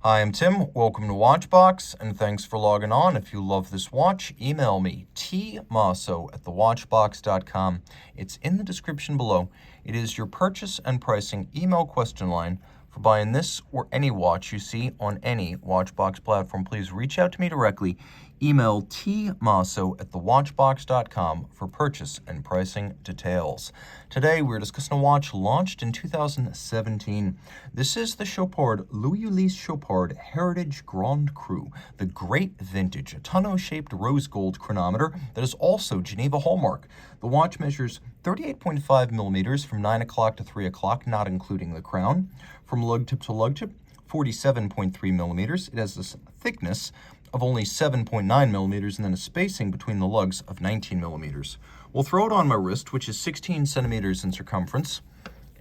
Hi, I'm Tim. Welcome to Watchbox, and thanks for logging on. If you love this watch, email me, tmosso@thewatchbox.com. It's in the description below. It is your purchase and pricing email question line for buying this or any watch you see on any Watchbox platform. Please reach out to me directly. Email tmosso@thewatchbox.com for purchase and pricing details. Today, we're discussing a watch launched in 2017. This is the Chopard L.U.C. Chopard Heritage Grand Cru, the great vintage, a tonneau-shaped rose gold chronometer that is also Geneva hallmark. The watch measures 38.5 millimeters from 9 o'clock to 3 o'clock, not including the crown. From lug tip to lug tip, 47.3 millimeters. It has this thickness of only 7.9 millimeters and then a spacing between the lugs of 19 millimeters. We'll throw it on my wrist, which is 16 centimeters in circumference,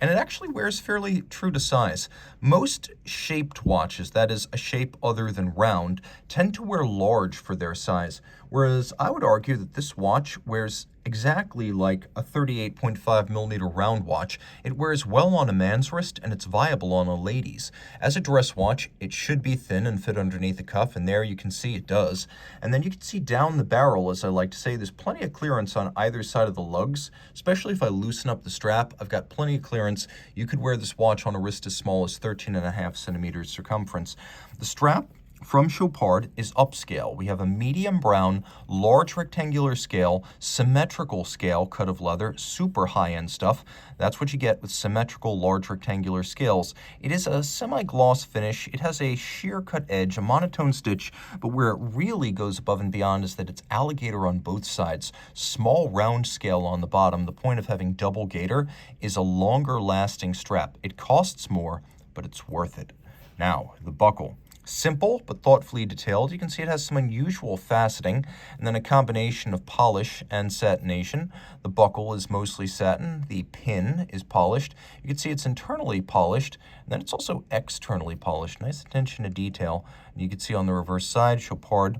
and it actually wears fairly true to size. Most shaped watches, that is, a shape other than round, tend to wear large for their size, whereas I would argue that this watch wears exactly like a 38.5 millimeter round watch. It wears well on a man's wrist, and it's viable on a lady's. As a dress watch, it should be thin and fit underneath the cuff, and there you can see it does. And then you can see down the barrel, as I like to say, there's plenty of clearance on either side of the lugs, especially if I loosen up the strap. I've got plenty of clearance. You could wear this watch on a wrist as small as 13.5 centimeters circumference. The strap from Chopard is upscale. We have a medium brown, large rectangular scale, symmetrical scale, cut of leather, super high-end stuff. That's what you get with symmetrical, large rectangular scales. It is a semi-gloss finish. It has a sheer cut edge, a monotone stitch, but where it really goes above and beyond is that it's alligator on both sides. Small round scale on the bottom. The point of having double gator is a longer lasting strap. It costs more, but it's worth it. Now, the buckle. Simple, but thoughtfully detailed. You can see it has some unusual faceting, and then a combination of polish and satination. The buckle is mostly satin. The pin is polished. You can see it's internally polished, and then it's also externally polished. Nice attention to detail. And you can see on the reverse side, Chopard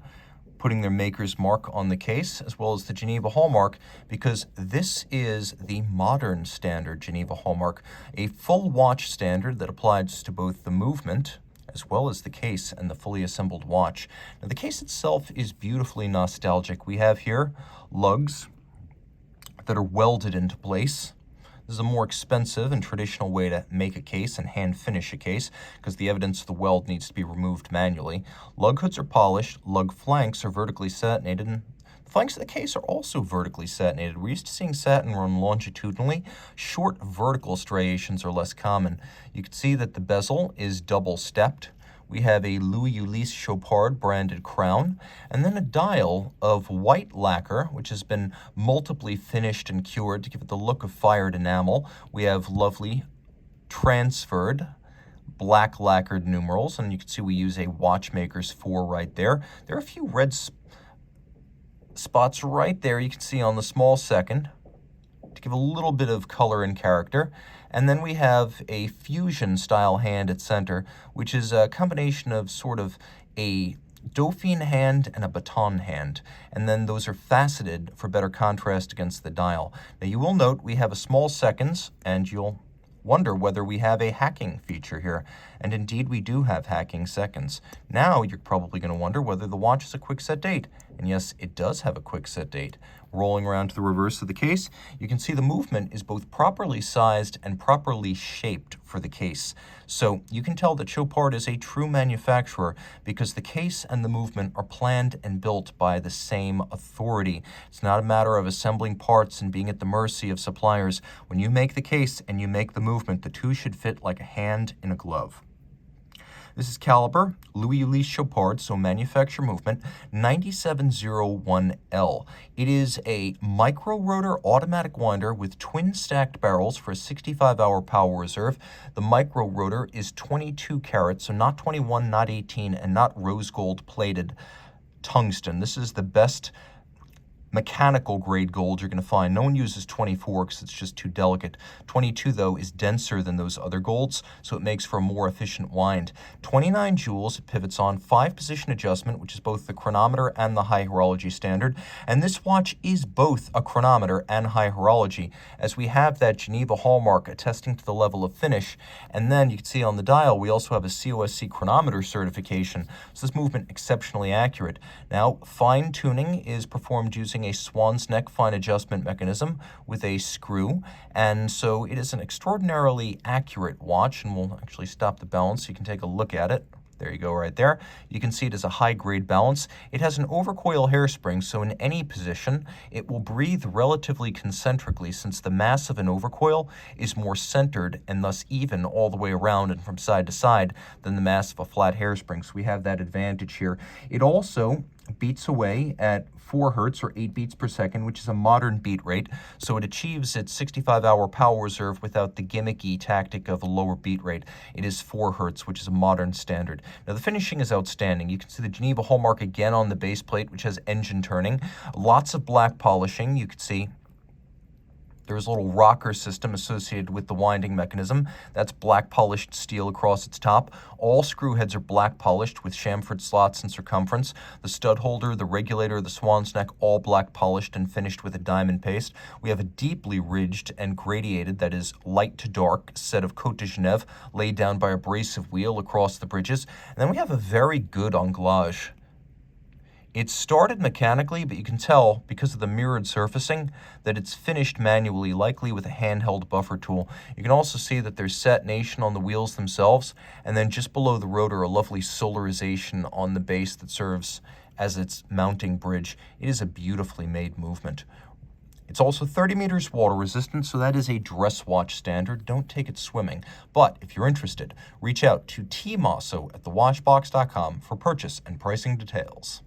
putting their maker's mark on the case, as well as the Geneva hallmark, because this is the modern standard Geneva hallmark, a full watch standard that applies to both the movement as well as the case and the fully assembled watch. Now, the case itself is beautifully nostalgic. We have here lugs that are welded into place. This is a more expensive and traditional way to make a case and hand finish a case, because the evidence of the weld needs to be removed manually. Lug hoods are polished, lug flanks are vertically satinated, and the flanks of the case are also vertically satinated. We're used to seeing satin run longitudinally. Short vertical striations are less common. You can see that the bezel is double stepped. We have a L.U.C. Chopard branded crown, and then a dial of white lacquer, which has been multiply finished and cured to give it the look of fired enamel. We have lovely transferred black lacquered numerals, and you can see we use a watchmaker's 4 right there. There are a few red spots right there you can see on the small second to give a little bit of color and character. And then we have a fusion style hand at center, which is a combination of sort of a Dauphine hand and a baton hand, and then those are faceted for better contrast against the dial. Now you will note we have a small seconds, and you'll wonder whether we have a hacking feature here, and indeed we do have hacking seconds. Now you're probably going to wonder whether the watch has a quick set date, and yes, it does have a quick set date. Rolling around to the reverse of the case, you can see the movement is both properly sized and properly shaped for the case. So you can tell that Chopard is a true manufacturer because the case and the movement are planned and built by the same authority. It's not a matter of assembling parts and being at the mercy of suppliers. When you make the case and you make the movement, the two should fit like a hand in a glove. This is caliber, L.U.C. Chopard, so manufacturer movement, 9701L. It is a micro-rotor automatic winder with twin stacked barrels for a 65-hour power reserve. The micro-rotor is 22 carats, so not 21, not 18, and not rose gold plated tungsten. This is the best mechanical grade gold you're going to find. No one uses 24 because it's just too delicate. 22, though, is denser than those other golds, so it makes for a more efficient wind. 29 joules, it pivots on, 5-position adjustment, which is both the chronometer and the high horology standard. And this watch is both a chronometer and high horology, as we have that Geneva hallmark attesting to the level of finish. And then you can see on the dial, we also have a COSC chronometer certification, so this movement exceptionally accurate. Now, fine tuning is performed using a swan's neck fine adjustment mechanism with a screw, and so it is an extraordinarily accurate watch, and we'll actually stop the balance so you can take a look at it. There you go, right there. You can see it as a high-grade balance. It has an overcoil hairspring, so in any position, it will breathe relatively concentrically, since the mass of an overcoil is more centered and thus even all the way around and from side to side than the mass of a flat hairspring. So we have that advantage here. It also beats away at 4 hertz or 8 beats per second, which is a modern beat rate, so it achieves its 65-hour power reserve without the gimmicky tactic of a lower beat rate. It is 4 hertz, which is a modern standard. Now, the finishing is outstanding. You can see the Geneva hallmark again on the base plate, which has engine turning. Lots of black polishing. You can see there's a little rocker system associated with the winding mechanism. That's black polished steel across its top. All screw heads are black polished with chamfered slots and circumference. The stud holder, the regulator, the swan's neck, all black polished and finished with a diamond paste. We have a deeply ridged and gradiated, that is light to dark, set of Côte de Genève laid down by a abrasive wheel across the bridges. And then we have a very good anglage. It's started mechanically, but you can tell, because of the mirrored surfacing, that it's finished manually, likely with a handheld buffer tool. You can also see that there's satination on the wheels themselves, and then just below the rotor, a lovely solarization on the base that serves as its mounting bridge. It is a beautifully made movement. It's also 30 meters water resistant, so that is a dress watch standard. Don't take it swimming. But if you're interested, reach out to Team Mosso at thewatchbox.com for purchase and pricing details.